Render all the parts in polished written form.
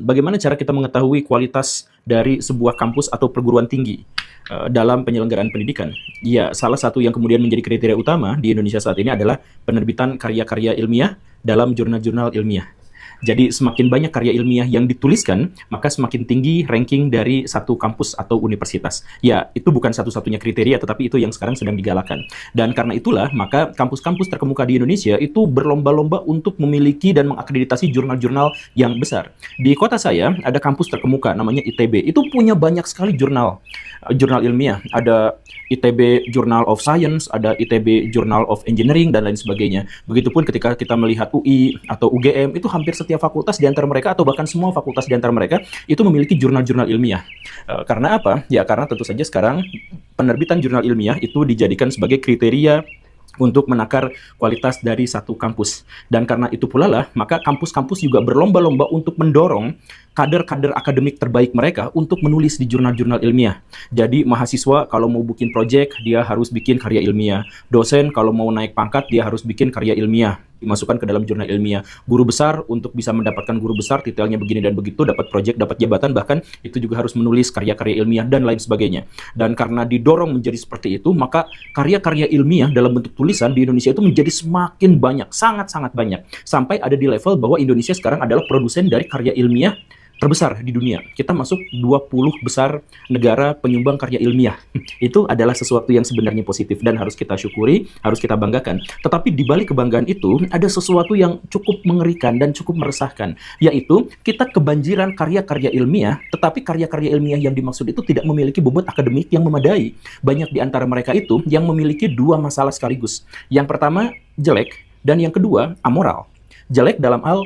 Bagaimana cara kita mengetahui kualitas dari sebuah kampus atau perguruan tinggi dalam penyelenggaraan pendidikan? Ya, salah satu yang kemudian menjadi kriteria utama di Indonesia saat ini adalah penerbitan karya-karya ilmiah dalam jurnal-jurnal ilmiah. Jadi semakin banyak karya ilmiah yang dituliskan, maka semakin tinggi ranking dari satu kampus atau universitas. Ya, itu bukan satu-satunya kriteria, tetapi itu yang sekarang sedang digalakan. Dan karena itulah, maka kampus-kampus terkemuka di Indonesia itu berlomba-lomba untuk memiliki dan mengakreditasi jurnal-jurnal yang besar. Di kota saya, ada kampus terkemuka, namanya ITB. Itu punya banyak sekali jurnal ilmiah. Ada ITB Journal of Science, ada ITB Journal of Engineering, dan lain sebagainya. Begitupun ketika kita melihat UI atau UGM, itu hampir setiap fakultas di antara mereka, atau bahkan semua fakultas di antara mereka, itu memiliki jurnal-jurnal ilmiah. Karena apa? Ya, karena tentu saja sekarang penerbitan jurnal ilmiah itu dijadikan sebagai kriteria untuk menakar kualitas dari satu kampus. Dan karena itu pula lah, maka kampus-kampus juga berlomba-lomba untuk mendorong kader-kader akademik terbaik mereka untuk menulis di jurnal-jurnal ilmiah. Jadi mahasiswa kalau mau bikin proyek, dia harus bikin karya ilmiah. Dosen kalau mau naik pangkat, dia harus bikin karya ilmiah, dimasukkan ke dalam jurnal ilmiah. Guru besar untuk bisa mendapatkan guru besar, titelnya begini dan begitu, dapat proyek, dapat jabatan, bahkan itu juga harus menulis karya-karya ilmiah dan lain sebagainya. Dan karena didorong menjadi seperti itu, maka karya-karya ilmiah dalam bentuk tulisan di Indonesia itu menjadi semakin banyak, sangat-sangat banyak. Sampai ada di level bahwa Indonesia sekarang adalah produsen dari karya ilmiah terbesar di dunia. Kita masuk 20 besar negara penyumbang karya ilmiah. Itu adalah sesuatu yang sebenarnya positif dan harus kita syukuri, harus kita banggakan. Tetapi di balik kebanggaan itu, ada sesuatu yang cukup mengerikan dan cukup meresahkan, yaitu kita kebanjiran karya-karya ilmiah, tetapi karya-karya ilmiah yang dimaksud itu tidak memiliki bobot akademik yang memadai. Banyak di antara mereka itu yang memiliki dua masalah sekaligus. Yang pertama, jelek, dan yang kedua, amoral. Jelek dalam hal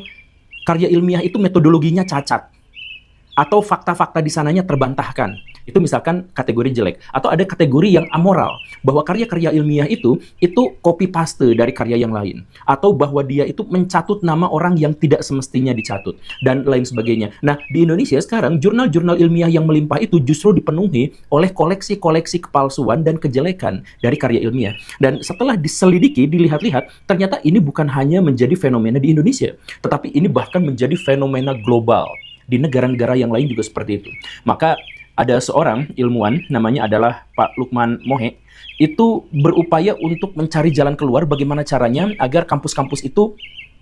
karya ilmiah itu metodologinya cacat, atau fakta-fakta di sananya terbantahkan. Itu misalkan kategori jelek. Atau ada kategori yang amoral, bahwa karya-karya ilmiah itu copy paste dari karya yang lain. Atau bahwa dia itu mencatut nama orang yang tidak semestinya dicatut, dan lain sebagainya. Nah, di Indonesia sekarang, jurnal-jurnal ilmiah yang melimpah itu justru dipenuhi oleh koleksi-koleksi kepalsuan dan kejelekan dari karya ilmiah. Dan setelah diselidiki, dilihat-lihat, ternyata ini bukan hanya menjadi fenomena di Indonesia, tetapi ini bahkan menjadi fenomena global. Di negara-negara yang lain juga seperti itu. Maka ada seorang ilmuwan, namanya adalah Pak Lukman Mohe, itu berupaya untuk mencari jalan keluar bagaimana caranya agar kampus-kampus itu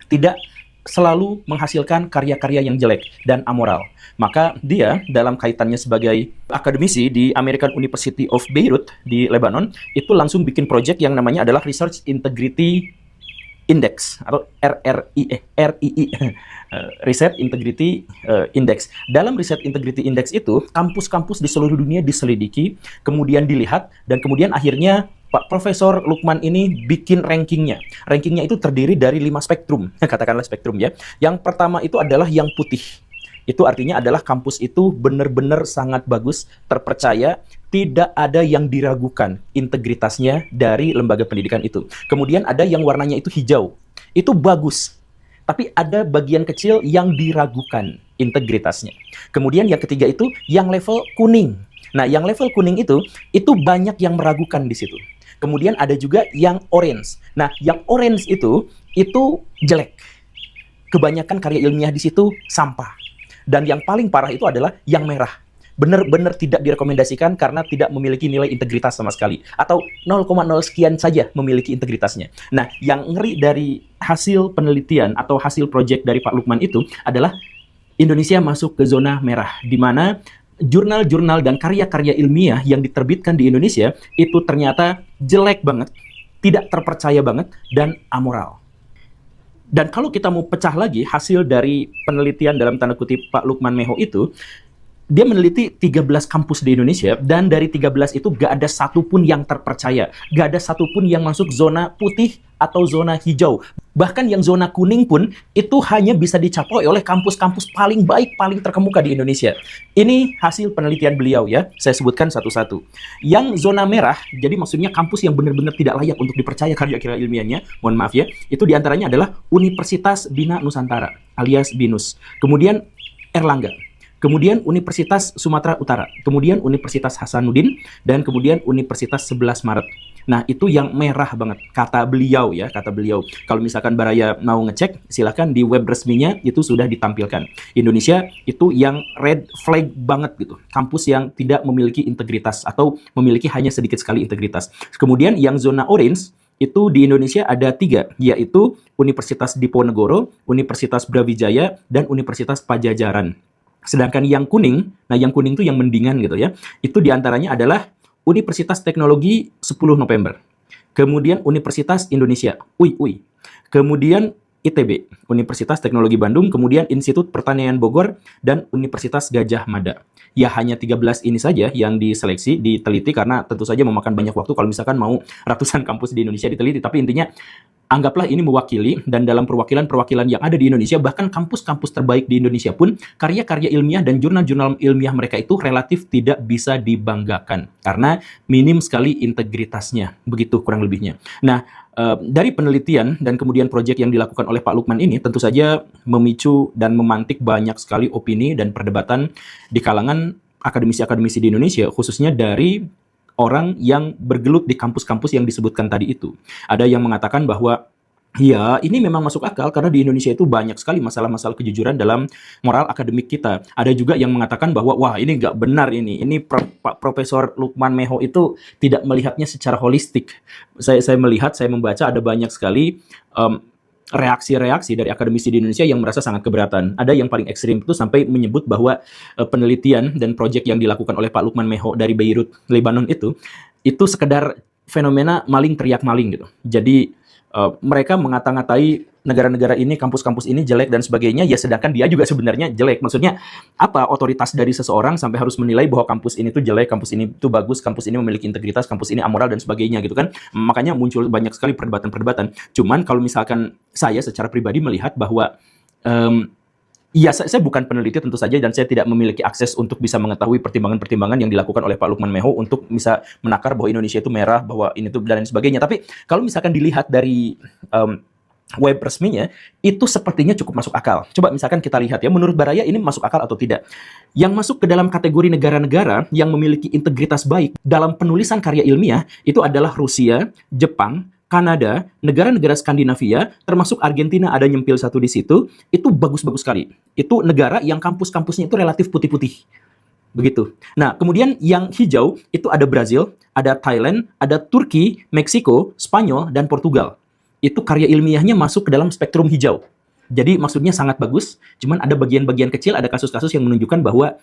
tidak selalu menghasilkan karya-karya yang jelek dan amoral. Maka dia dalam kaitannya sebagai akademisi di American University of Beirut di Lebanon, itu langsung bikin proyek yang namanya adalah Research Integrity Index atau RII, Research Integrity Index. Dalam Research Integrity Index itu, kampus-kampus di seluruh dunia diselidiki, kemudian dilihat, dan kemudian akhirnya Pak Profesor Lukman ini bikin rankingnya. Rankingnya itu terdiri dari 5 spektrum, katakanlah spektrum ya. Yang pertama itu adalah yang putih. Itu artinya adalah kampus itu benar-benar sangat bagus, terpercaya, tidak ada yang diragukan integritasnya dari lembaga pendidikan itu. Kemudian ada yang warnanya itu hijau. Itu bagus, tapi ada bagian kecil yang diragukan integritasnya. Kemudian yang ketiga itu yang level kuning. Nah, yang level kuning itu banyak yang meragukan di situ. Kemudian ada juga yang orange. Nah, yang orange itu jelek. Kebanyakan karya ilmiah di situ sampah. Dan yang paling parah itu adalah yang merah. Benar-benar tidak direkomendasikan karena tidak memiliki nilai integritas sama sekali. Atau 0,0 sekian saja memiliki integritasnya. Nah, yang ngeri dari hasil penelitian atau hasil proyek dari Pak Lukman itu adalah Indonesia masuk ke zona merah, di mana jurnal-jurnal dan karya-karya ilmiah yang diterbitkan di Indonesia itu ternyata jelek banget, tidak terpercaya banget, dan amoral. Dan kalau kita mau pecah lagi hasil dari penelitian dalam tanda kutip Pak Lukman Meho itu, dia meneliti 13 kampus di Indonesia, dan dari 13 itu gak ada satupun yang terpercaya. Gak ada satupun yang masuk zona putih atau zona hijau. Bahkan yang zona kuning pun itu hanya bisa dicapai oleh kampus-kampus paling baik, paling terkemuka di Indonesia. Ini hasil penelitian beliau ya, saya sebutkan satu-satu. Yang zona merah, jadi maksudnya kampus yang benar-benar tidak layak untuk dipercaya karya-karya ilmiahnya, mohon maaf ya, itu diantaranya adalah Universitas Bina Nusantara, alias BINUS. Kemudian Erlangga. kemudian Universitas Sumatera Utara, kemudian Universitas Hasanuddin, dan kemudian Universitas 11 Maret. Nah, itu yang merah banget, kata beliau ya, kata beliau. Kalau misalkan Baraya mau ngecek, silahkan di web resminya itu sudah ditampilkan. Indonesia itu yang red flag banget gitu, kampus yang tidak memiliki integritas atau memiliki hanya sedikit sekali integritas. Kemudian yang zona orange, itu di Indonesia ada 3, yaitu Universitas Diponegoro, Universitas Brawijaya, dan Universitas Pajajaran. Sedangkan yang kuning, nah yang kuning itu yang mendingan gitu ya, itu diantaranya adalah Universitas Teknologi 10 November, kemudian Universitas Indonesia, UI, kemudian ITB, Universitas Teknologi Bandung, kemudian Institut Pertanian Bogor, dan Universitas Gajah Mada. Ya hanya 13 ini saja yang diseleksi, diteliti, karena tentu saja memakan banyak waktu kalau misalkan mau ratusan kampus di Indonesia diteliti, tapi intinya anggaplah ini mewakili, dan dalam perwakilan-perwakilan yang ada di Indonesia, bahkan kampus-kampus terbaik di Indonesia pun, karya-karya ilmiah dan jurnal-jurnal ilmiah mereka itu relatif tidak bisa dibanggakan, karena minim sekali integritasnya, begitu kurang lebihnya. Nah, dari penelitian dan kemudian proyek yang dilakukan oleh Pak Lukman ini, tentu saja memicu dan memantik banyak sekali opini dan perdebatan di kalangan akademisi-akademisi di Indonesia, khususnya dari orang yang bergelut di kampus-kampus yang disebutkan tadi itu. Ada yang mengatakan bahwa ya, ini memang masuk akal karena di Indonesia itu banyak sekali masalah-masalah kejujuran dalam moral akademik kita. Ada juga yang mengatakan bahwa wah, ini nggak benar ini. Pak Profesor Lukman Meho itu tidak melihatnya secara holistik. Saya melihat, saya membaca ada banyak sekali reaksi-reaksi dari akademisi di Indonesia yang merasa sangat keberatan. Ada yang paling ekstrim itu sampai menyebut bahwa penelitian dan proyek yang dilakukan oleh Pak Lukman Meho dari Beirut, Lebanon itu sekedar fenomena maling teriak maling gitu. Jadi mereka mengata-ngatai negara-negara ini, kampus-kampus ini jelek dan sebagainya, ya sedangkan dia juga sebenarnya jelek. Maksudnya, apa otoritas dari seseorang sampai harus menilai bahwa kampus ini tuh jelek, kampus ini tuh bagus, kampus ini memiliki integritas, kampus ini amoral dan sebagainya gitu kan. Makanya muncul banyak sekali perdebatan-perdebatan. Cuman kalau misalkan saya secara pribadi melihat bahwa ya, saya bukan peneliti tentu saja, dan saya tidak memiliki akses untuk bisa mengetahui pertimbangan-pertimbangan yang dilakukan oleh Pak Lukman Meho untuk bisa menakar bahwa Indonesia itu merah, bahwa ini tuh dan lain sebagainya. Tapi kalau misalkan dilihat dari web resminya, itu sepertinya cukup masuk akal. Coba misalkan kita lihat ya, menurut Baraya ini masuk akal atau tidak. Yang masuk ke dalam kategori negara-negara yang memiliki integritas baik dalam penulisan karya ilmiah itu adalah Rusia, Jepang, Kanada, negara-negara Skandinavia, termasuk Argentina ada nyempil satu di situ, itu bagus-bagus sekali. Itu negara yang kampus-kampusnya itu relatif putih-putih. Begitu. Nah, kemudian yang hijau itu ada Brazil, ada Thailand, ada Turki, Meksiko, Spanyol, dan Portugal. Itu karya ilmiahnya masuk ke dalam spektrum hijau. Jadi maksudnya sangat bagus, cuman ada bagian-bagian kecil, ada kasus-kasus yang menunjukkan bahwa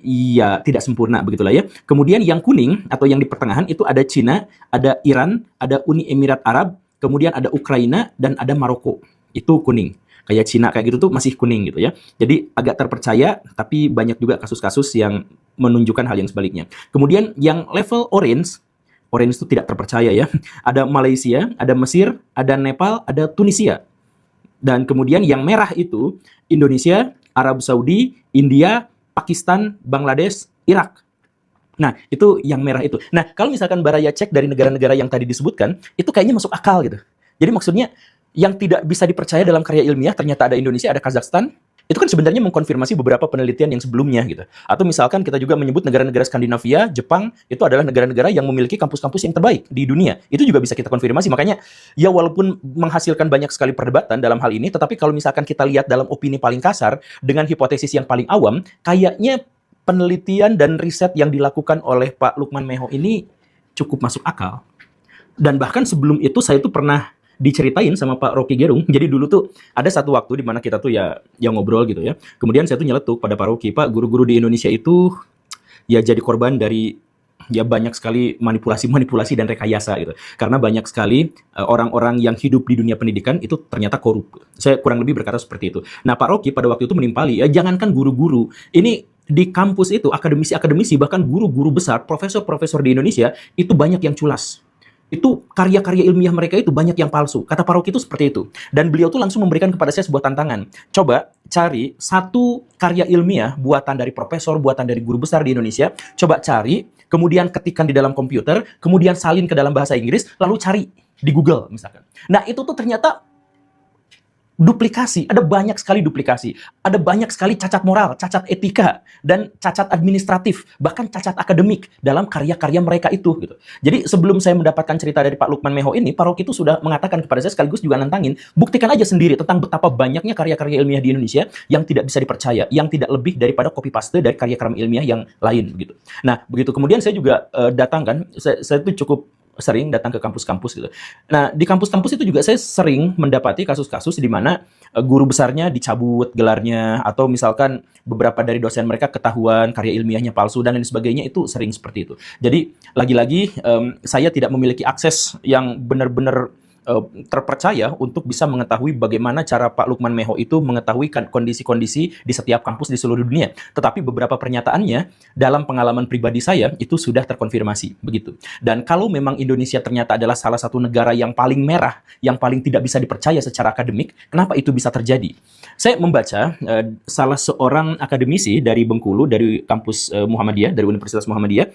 iya, tidak sempurna begitulah ya. Kemudian yang kuning atau yang di pertengahan itu ada Cina, ada Iran, ada Uni Emirat Arab, kemudian ada Ukraina dan ada Maroko. Itu kuning. Kayak Cina kayak gitu tuh masih kuning gitu ya. Jadi agak terpercaya, tapi banyak juga kasus-kasus yang menunjukkan hal yang sebaliknya. Kemudian yang level orange itu tidak terpercaya ya. Ada Malaysia, ada Mesir, ada Nepal, ada Tunisia. Dan kemudian yang merah itu Indonesia, Arab Saudi, India, Pakistan, Bangladesh, Irak. Nah, itu yang merah itu. Nah, kalau misalkan Baraya cek dari negara-negara yang tadi disebutkan, itu kayaknya masuk akal gitu. Jadi maksudnya, yang tidak bisa dipercaya dalam karya ilmiah, ternyata ada Indonesia, ada Kazakhstan, itu kan sebenarnya mengkonfirmasi beberapa penelitian yang sebelumnya gitu. Atau misalkan kita juga menyebut negara-negara Skandinavia, Jepang, itu adalah negara-negara yang memiliki kampus-kampus yang terbaik di dunia. Itu juga bisa kita konfirmasi. Makanya, ya walaupun menghasilkan banyak sekali perdebatan dalam hal ini, tetapi kalau misalkan kita lihat dalam opini paling kasar, dengan hipotesis yang paling awam, kayaknya penelitian dan riset yang dilakukan oleh Pak Lukman Meho ini cukup masuk akal. Dan bahkan sebelum itu, saya tuh pernah diceritain sama Pak Rocky Gerung. Jadi dulu tuh ada satu waktu di mana kita tuh ya ngobrol gitu ya. Kemudian saya tuh nyeletuk pada Pak Rocky, Pak, guru-guru di Indonesia itu ya jadi korban dari ya banyak sekali manipulasi dan rekayasa gitu. Karena banyak sekali orang-orang yang hidup di dunia pendidikan itu ternyata korup. Saya kurang lebih berkata seperti itu. Nah, Pak Rocky pada waktu itu menimpali, ya jangankan guru-guru, ini di kampus itu akademisi-akademisi bahkan guru-guru besar, profesor-profesor di Indonesia itu banyak yang culas. Itu karya-karya ilmiah mereka itu banyak yang palsu. Kata Pak Rocky itu seperti itu. Dan beliau tuh langsung memberikan kepada saya sebuah tantangan. Coba cari satu karya ilmiah buatan dari profesor, buatan dari guru besar di Indonesia. Coba cari, kemudian ketikkan di dalam komputer, kemudian salin ke dalam bahasa Inggris, lalu cari di Google misalkan. Nah, itu tuh ternyata duplikasi, ada banyak sekali duplikasi, ada banyak sekali cacat moral, cacat etika, dan cacat administratif, bahkan cacat akademik dalam karya-karya mereka itu gitu. Jadi sebelum saya mendapatkan cerita dari Pak Lukman Meho ini, Pak Rocky itu sudah mengatakan kepada saya, sekaligus juga nantangin, buktikan aja sendiri tentang betapa banyaknya karya-karya ilmiah di Indonesia yang tidak bisa dipercaya, yang tidak lebih daripada copy paste dari karya-karya ilmiah yang lain gitu. Nah, begitu kemudian saya juga datang kan, saya itu cukup sering datang ke kampus-kampus gitu. Nah, di kampus-kampus itu juga saya sering mendapati kasus-kasus di mana guru besarnya dicabut gelarnya, atau misalkan beberapa dari dosen mereka ketahuan karya ilmiahnya palsu dan lain sebagainya, itu sering seperti itu. Jadi, lagi-lagi saya tidak memiliki akses yang benar-benar terpercaya untuk bisa mengetahui bagaimana cara Pak Lukman Meho itu mengetahui kondisi-kondisi di setiap kampus di seluruh dunia. Tetapi beberapa pernyataannya dalam pengalaman pribadi saya itu sudah terkonfirmasi begitu. Dan kalau memang Indonesia ternyata adalah salah satu negara yang paling merah, yang paling tidak bisa dipercaya secara akademik, kenapa itu bisa terjadi? Saya membaca salah seorang akademisi dari Bengkulu, dari kampus Muhammadiyah, dari Universitas Muhammadiyah,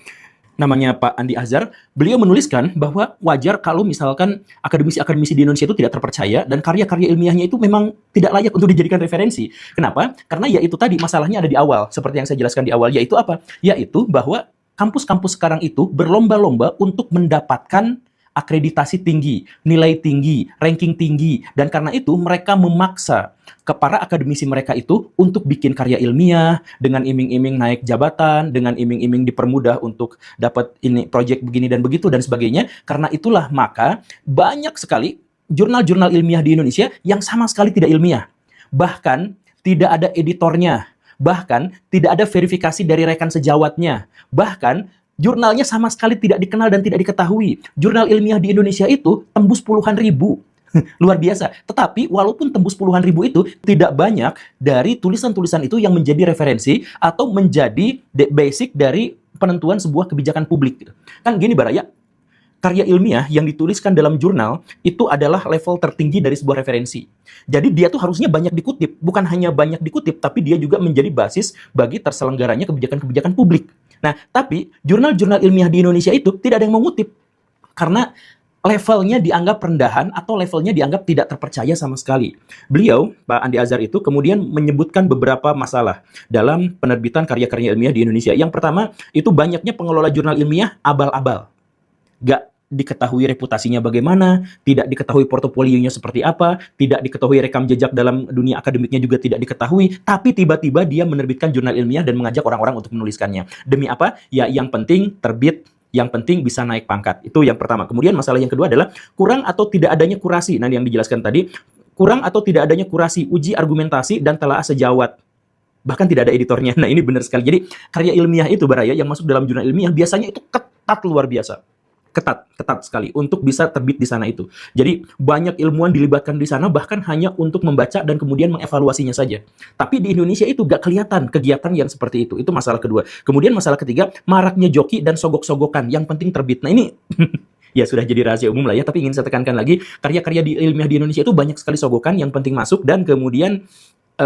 namanya Pak Andi Azhar, beliau menuliskan bahwa wajar kalau misalkan akademisi-akademisi di Indonesia itu tidak terpercaya dan karya-karya ilmiahnya itu memang tidak layak untuk dijadikan referensi. Kenapa? Karena ya itu tadi, masalahnya ada di awal, seperti yang saya jelaskan di awal, yaitu apa? Yaitu bahwa kampus-kampus sekarang itu berlomba-lomba untuk mendapatkan akreditasi tinggi, nilai tinggi, ranking tinggi, dan karena itu mereka memaksa ke para akademisi mereka itu untuk bikin karya ilmiah dengan iming-iming naik jabatan, dengan iming-iming dipermudah untuk dapat ini proyek begini dan begitu dan sebagainya. Karena itulah maka banyak sekali jurnal-jurnal ilmiah di Indonesia yang sama sekali tidak ilmiah. Bahkan tidak ada editornya, bahkan tidak ada verifikasi dari rekan sejawatnya, bahkan jurnalnya sama sekali tidak dikenal dan tidak diketahui. Jurnal ilmiah di Indonesia itu tembus puluhan ribu. Luar biasa. Tetapi walaupun tembus puluhan ribu itu, tidak banyak dari tulisan-tulisan itu yang menjadi referensi atau menjadi basic dari penentuan sebuah kebijakan publik. Kan gini Baraya, karya ilmiah yang dituliskan dalam jurnal itu adalah level tertinggi dari sebuah referensi. Jadi dia tuh harusnya banyak dikutip. Bukan hanya banyak dikutip, tapi dia juga menjadi basis bagi terselenggaranya kebijakan-kebijakan publik. Nah, tapi jurnal-jurnal ilmiah di Indonesia itu tidak ada yang mengutip. Karena levelnya dianggap rendahan atau levelnya dianggap tidak terpercaya sama sekali. Beliau, Pak Andi Azhar itu kemudian menyebutkan beberapa masalah dalam penerbitan karya-karya ilmiah di Indonesia. Yang pertama, itu banyaknya pengelola jurnal ilmiah abal-abal. Gak diketahui reputasinya bagaimana, tidak diketahui portofolionya seperti apa, tidak diketahui rekam jejak dalam dunia akademiknya juga tidak diketahui, tapi tiba-tiba dia menerbitkan jurnal ilmiah dan mengajak orang-orang untuk menuliskannya. Demi apa? Ya yang penting terbit, yang penting bisa naik pangkat. Itu yang pertama. Kemudian masalah yang kedua adalah kurang atau tidak adanya kurasi. Nah, yang dijelaskan tadi, kurang atau tidak adanya kurasi, uji argumentasi, dan telaah sejawat. Bahkan tidak ada editornya. Nah, ini benar sekali. Jadi, karya ilmiah itu, Baraya, yang masuk dalam jurnal ilmiah, biasanya itu ketat luar biasa. Ketat sekali untuk bisa terbit di sana itu. Jadi banyak ilmuwan dilibatkan di sana bahkan hanya untuk membaca dan kemudian mengevaluasinya saja. Tapi di Indonesia itu gak kelihatan kegiatan yang seperti itu. Itu masalah kedua. Kemudian masalah ketiga, maraknya joki dan sogok-sogokan. Yang penting terbit. Nah ini ya sudah jadi rahasia umum lah ya, tapi ingin saya tekankan lagi, karya-karya di ilmiah di Indonesia itu banyak sekali sogokan, yang penting masuk, dan kemudian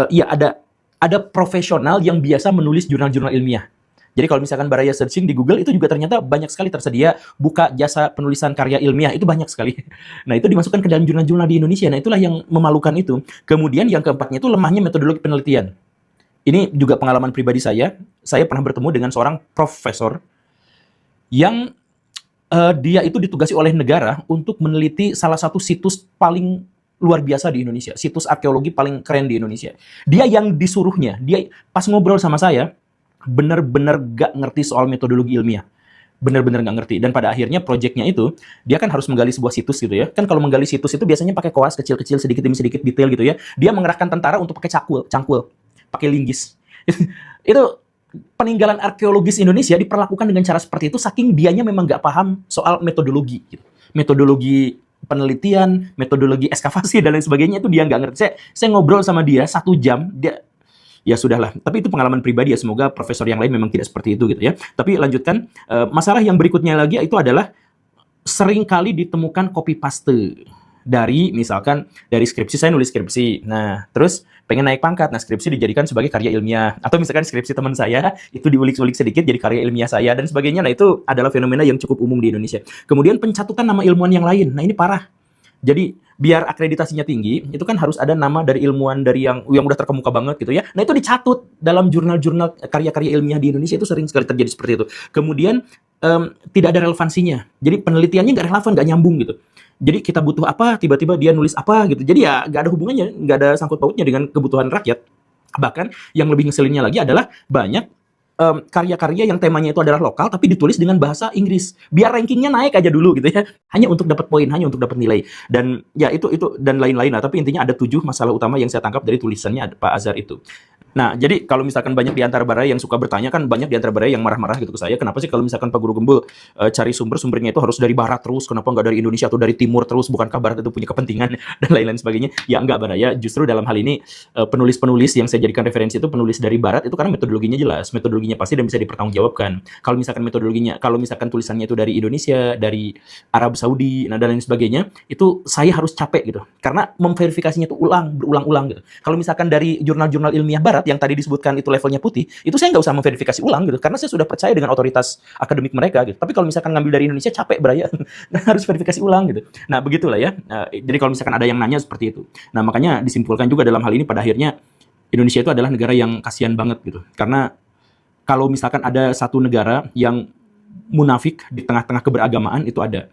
ya ada profesional yang biasa menulis jurnal-jurnal ilmiah. Jadi kalau misalkan Baraya searching di Google, itu juga ternyata banyak sekali tersedia buka jasa penulisan karya ilmiah, itu banyak sekali. Nah, itu dimasukkan ke dalam jurnal-jurnal di Indonesia. Nah, itulah yang memalukan itu. Kemudian yang keempatnya itu lemahnya metodologi penelitian. Ini juga pengalaman pribadi saya. Saya pernah bertemu dengan seorang profesor yang dia itu ditugasi oleh negara untuk meneliti salah satu situs paling luar biasa di Indonesia. Situs arkeologi paling keren di Indonesia. Dia yang disuruhnya, dia pas ngobrol sama saya, benar-benar gak ngerti soal metodologi ilmiah. Benar-benar gak ngerti. Dan pada akhirnya proyeknya itu, dia kan harus menggali sebuah situs gitu ya. Kan kalau menggali situs itu biasanya pakai koas kecil-kecil, sedikit demi sedikit detail gitu ya. Dia mengerahkan tentara untuk pakai cangkul, pakai linggis. Itu peninggalan arkeologis Indonesia diperlakukan dengan cara seperti itu, saking dianya memang gak paham soal metodologi. Gitu. Metodologi penelitian, metodologi ekskavasi, dan lain sebagainya, itu dia gak ngerti. Saya ngobrol sama dia 1 jam, dia ya sudahlah, tapi itu pengalaman pribadi ya, semoga profesor yang lain memang tidak seperti itu gitu ya. Tapi lanjutkan, masalah yang berikutnya lagi itu adalah sering kali ditemukan copy paste dari misalkan dari skripsi, saya nulis skripsi, nah terus pengen naik pangkat, nah skripsi dijadikan sebagai karya ilmiah, atau misalkan skripsi teman saya itu diulik-ulik sedikit jadi karya ilmiah saya dan sebagainya. Nah itu adalah fenomena yang cukup umum di Indonesia. Kemudian pencatutan nama ilmuwan yang lain, nah ini parah. Jadi biar akreditasinya tinggi, itu kan harus ada nama dari ilmuwan dari yang udah terkemuka banget gitu ya. Nah, itu dicatut dalam jurnal-jurnal karya-karya ilmiah di Indonesia, itu sering sekali terjadi seperti itu. Kemudian tidak ada relevansinya. Jadi penelitiannya nggak relevan, nggak nyambung gitu. Jadi kita butuh apa, tiba-tiba dia nulis apa gitu. Jadi ya nggak ada hubungannya, nggak ada sangkut pautnya dengan kebutuhan rakyat. Bahkan yang lebih ngeselinnya lagi adalah banyak karya-karya yang temanya itu adalah lokal tapi ditulis dengan bahasa Inggris biar rankingnya naik aja dulu gitu ya, hanya untuk dapat poin, hanya untuk dapat nilai. Dan ya itu dan lain-lain lah, tapi intinya ada 7 masalah utama yang saya tangkap dari tulisannya Pak Azhar itu. Nah, jadi kalau misalkan banyak di antara baraya yang suka bertanya, kan banyak di antara baraya yang marah-marah gitu ke saya, kenapa sih kalau misalkan Pak Guru Gembul cari sumbernya itu harus dari barat terus, kenapa nggak dari Indonesia atau dari timur terus, bukankah barat itu punya kepentingan dan lain-lain sebagainya. Ya enggak, baraya, justru dalam hal ini penulis-penulis yang saya jadikan referensi itu penulis dari barat itu karena metodologinya jelas, metodologinya pasti dan bisa dipertanggungjawabkan. Kalau misalkan tulisannya itu dari Indonesia, dari Arab Saudi, nah dan lain sebagainya, itu saya harus capek gitu. Karena memverifikasinya itu berulang-ulang gitu. Kalau misalkan dari jurnal-jurnal ilmiah barat yang tadi disebutkan itu levelnya putih, itu saya nggak usah memverifikasi ulang gitu, karena saya sudah percaya dengan otoritas akademik mereka gitu. Tapi kalau misalkan ngambil dari Indonesia capek beraya, harus verifikasi ulang gitu. Nah begitulah ya. Jadi kalau misalkan ada yang nanya seperti itu, nah makanya disimpulkan juga dalam hal ini pada akhirnya Indonesia itu adalah negara yang kasihan banget gitu, karena kalau misalkan ada satu negara yang munafik di tengah-tengah keberagamaan, itu ada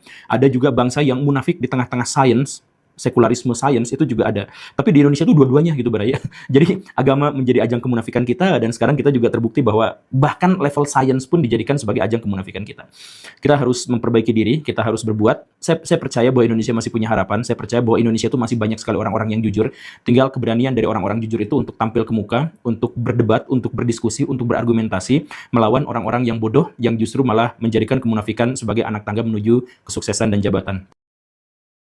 juga bangsa yang munafik di tengah-tengah sains, sekularisme sains itu juga ada. Tapi di Indonesia itu dua-duanya gitu baraya. Jadi agama menjadi ajang kemunafikan kita, dan sekarang kita juga terbukti bahwa bahkan level sains pun dijadikan sebagai ajang kemunafikan kita. Kita harus memperbaiki diri, kita harus berbuat. Saya percaya bahwa Indonesia masih punya harapan, saya percaya bahwa Indonesia itu masih banyak sekali orang-orang yang jujur. Tinggal keberanian dari orang-orang jujur itu untuk tampil ke muka, untuk berdebat, untuk berdiskusi, untuk berargumentasi, melawan orang-orang yang bodoh, yang justru malah menjadikan kemunafikan sebagai anak tangga menuju kesuksesan dan jabatan.